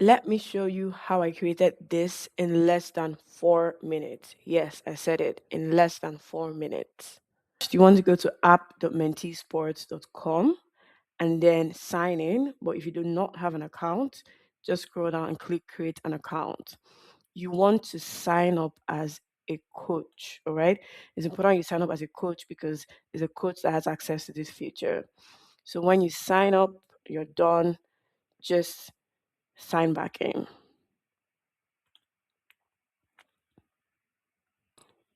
Let me show you how I created this in less than 4 minutes. Yes, I said it, in less than 4 minutes. You want to go to app.menteesports.com and then sign in. But if you do not have an account, just scroll down and click create an account. You want to sign up as a coach, all right? It's important you sign up as a coach because it's a coach that has access to this feature. So when you sign up, you're done, just sign back in.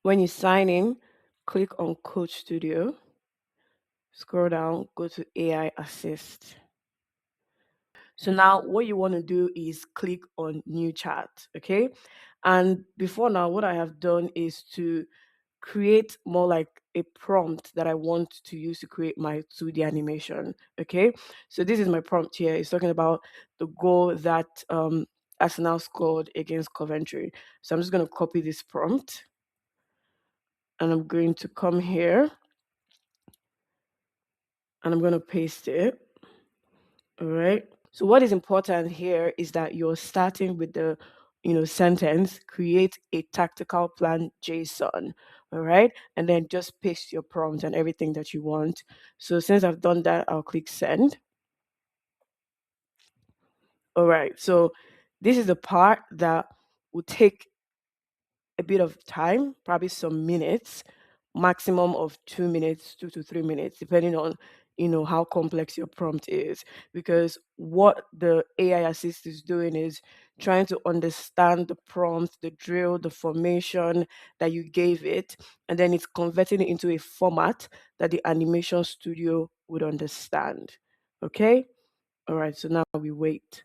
When you sign in, click on Coach Studio, scroll down, go to AI Assist. So now what you want to do is click on New Chat, okay? And before now, what I have done is to create more like a prompt that I want to use to create my 2D animation, okay? So this is my prompt here. It's talking about the goal that Arsenal scored against Coventry. So I'm just going to copy this prompt and I'm going to come here and I'm going to paste it. All right. So what is important here is that you're starting with the sentence, create a tactical plan JSON. All right. And then just paste your prompt and everything that you want. So since I've done that, I'll click send. All right. So this is the part that will take a bit of time, probably some minutes, maximum of 2 minutes, 2 to 3 minutes, depending on how complex your prompt is. Because what the AI assist is doing is trying to understand the prompt, the drill, the formation that you gave it, and then it's converting it into a format that the animation studio would understand. Okay? All right, so now we wait.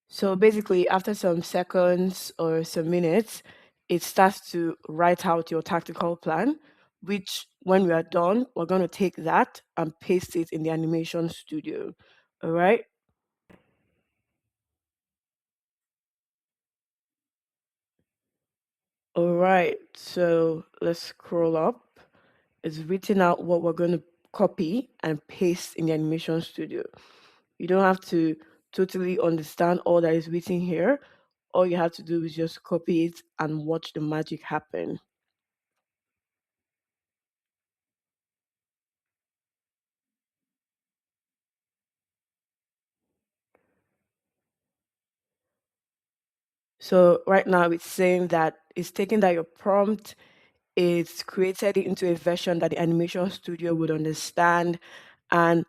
So basically, after some seconds or some minutes, it starts to write out your tactical plan, which when we are done, we're going to take that and paste it in the animation studio. All right. All right. So let's scroll up. It's written out what we're going to copy and paste in the animation studio. You don't have to totally understand all that is written here. All you have to do is just copy it and watch the magic happen. So right now it's saying that it's taking that your prompt, it's created it into a version that the animation studio would understand, and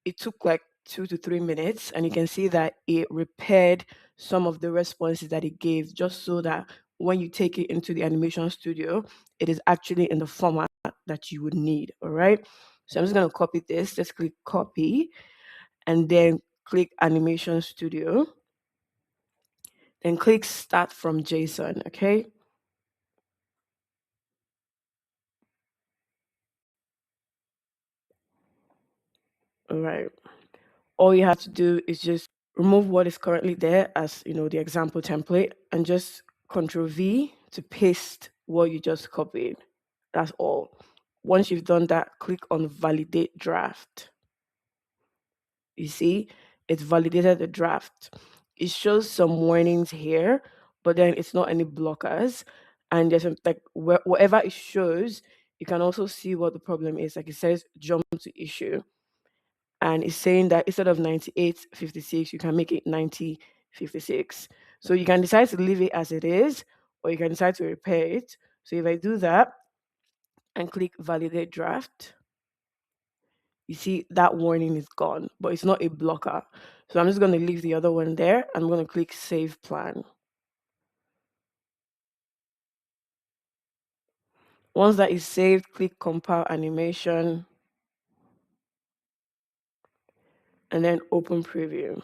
it took like 2 to 3 minutes, and you can see that it repaired some of the responses that it gave, just so that when you take it into the animation studio, it is actually in the format that you would need. All right. So I'm just gonna copy this. Just click copy, and then click animation studio. Then click start from JSON. Okay. All right. All you have to do is just remove what is currently there as the example template and just Control V to paste what you just copied. That's all. Once you've done that, click on validate draft. You see, it's validated the draft. It shows some warnings here, but then it's not any blockers. And there's like whatever it shows, you can also see what the problem is. Like it says jump to issue, and it's saying that instead of 98.56 you can make it 90.56. So you can decide to leave it as it is, or you can decide to repair it. So if I do that and click validate draft, you see that warning is gone, but it's not a blocker. So I'm just going to leave the other one there. I'm going to click save plan. Once that is saved, click compile animation and then open preview.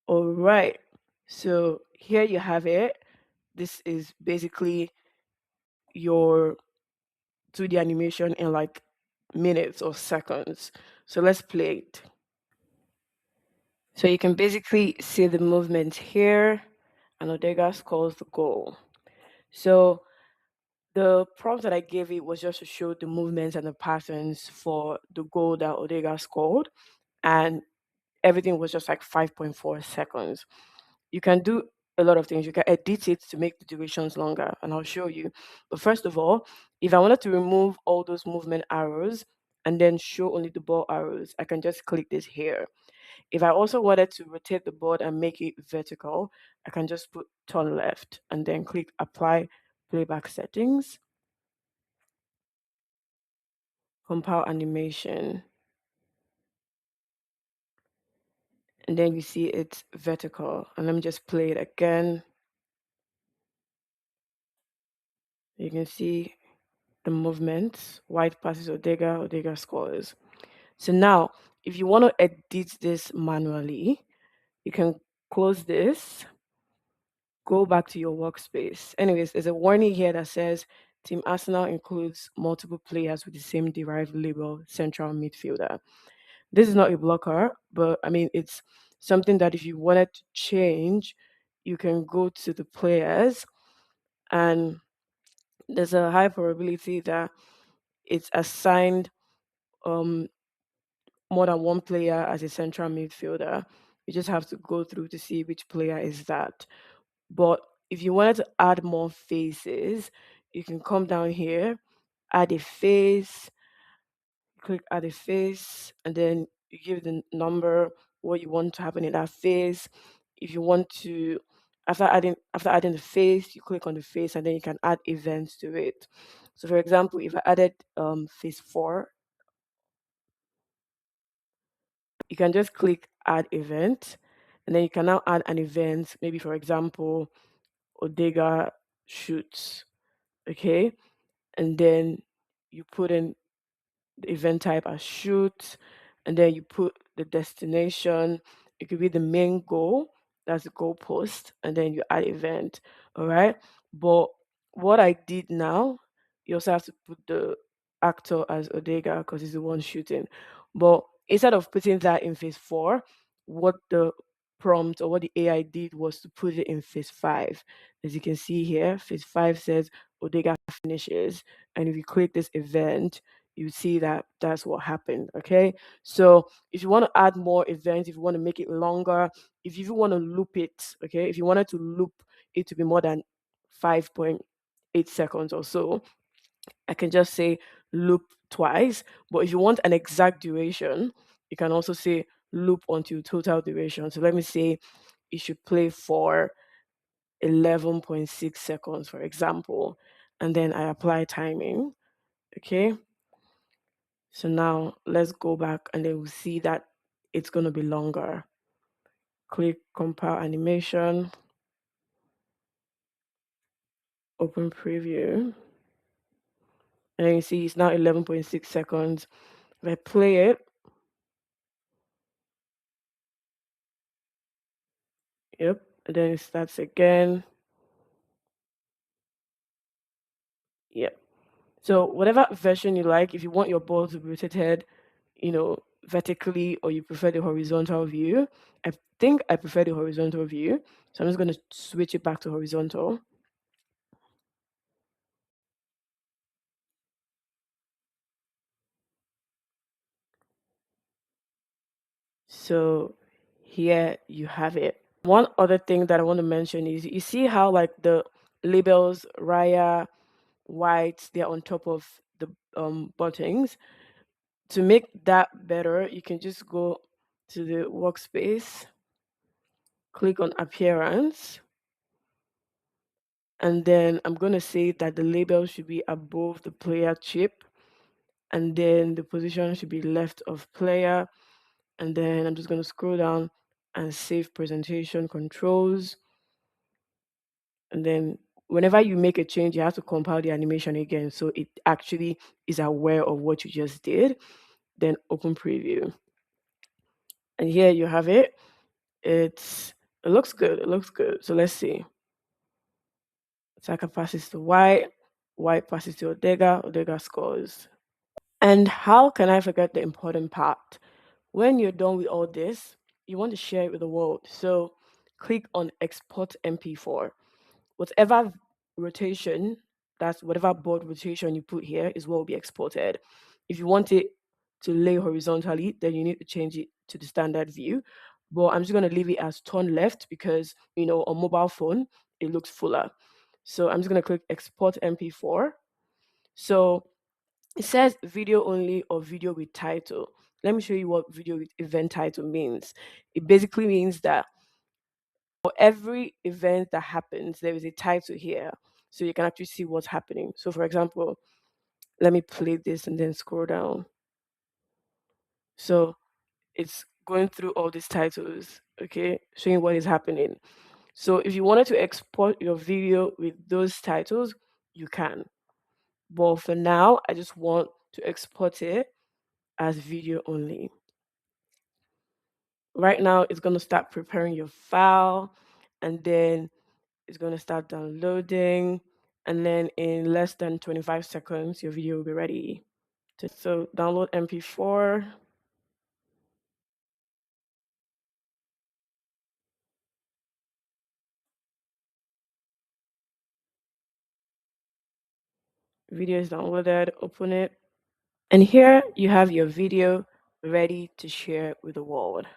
All right, so here you have it. This is basically your 2D animation in like minutes or seconds. So let's play it. So you can basically see the movement here, and Ødegaard scores the goal. So the prompt that I gave it was just to show the movements and the patterns for the goal that Ødegaard scored. and everything was just like 5.4 seconds. You can do a lot of things. You can edit it to make the durations longer, and I'll show you. But first of all, if I wanted to remove all those movement arrows and then show only the ball arrows, I can just click this here. If I also wanted to rotate the board and make it vertical, I can just put turn left and then click apply playback settings, compile animation, and then you see it's vertical. And let me just play it again. You can see the movements. White passes Ødegaard, Ødegaard scores. So now, if you want to edit this manually, you can close this, go back to your workspace. Anyways, there's a warning here that says Team Arsenal includes multiple players with the same derived label, central midfielder. This is not a blocker, but I mean, it's something that if you wanted to change, you can go to the players, and there's a high probability that it's assigned um more than one player as a central midfielder. You just have to go through to see which player is that. But if you wanted to add more faces, you can come down here, add a face, click add a face, and then you give the number, what you want to happen in that face. If you want to, after adding the face, you click on the face, and then you can add events to it. So for example, if I added face 4, you can just click add event, and then you can now add an event. Maybe for example, Odega shoots, okay, and then you put in the event type as shoot, and then you put the destination. It could be the main goal, that's the goal post, and then you add event. All right. But what I did now, you also have to put the actor as Odega because he's the one shooting. But instead of putting that in phase 4, what the prompt or what the AI did was to put it in phase 5. As you can see here, phase 5 says Odega finishes. And if you click this event, you see that that's what happened. Okay, so if you want to add more events, if you want to make it longer, if you even want to loop it, okay, if you wanted to loop it to be more than 5.8 seconds or so, I can just say loop twice. But if you want an exact duration, you can also say loop until total duration. So let me say it should play for 11.6 seconds, for example, and then I apply timing. Okay, so now let's go back, and then we'll see that it's going to be longer. Click compile animation, open preview, and then you see it's now 11.6 seconds. If I play it, yep, and then it starts again. Yep. So whatever version you like, if you want your ball to be rotated, vertically, or you prefer the horizontal view, I think I prefer the horizontal view. So I'm just going to switch it back to horizontal. So here you have it. One other thing that I want to mention is you see how like the labels Raya, White, they're on top of the buttons. To make that better, you can just go to the workspace, click on appearance, and then I'm going to say that the label should be above the player chip, and then the position should be left of player, and then I'm just going to scroll down and save presentation controls. And then whenever you make a change, you have to compile the animation again so it actually is aware of what you just did. Then open preview. And here you have it. It looks good. It looks good. So let's see. Saka passes to White. White passes to Ødegaard. Ødegaard scores. And how can I forget the important part? When you're done with all this, you want to share it with the world. So click on export MP4. Whatever rotation, that's whatever board rotation you put here is what will be exported. If you want it to lay horizontally, then you need to change it to the standard view, but I'm just going to leave it as turn left because, on mobile phone, it looks fuller. So I'm just going to click export MP4. So it says video only or video with title. Let me show you what video with event title means. It basically means that for every event that happens, there is a title here. So you can actually see what's happening. So for example, let me play this and then scroll down. So it's going through all these titles, okay, showing what is happening. So if you wanted to export your video with those titles, you can. But for now, I just want to export it as video only. Right now, it's going to start preparing your file, and then it's going to start downloading, and then in less than 25 seconds, your video will be ready. So download MP4. Video is downloaded, open it. And here you have your video ready to share with the world.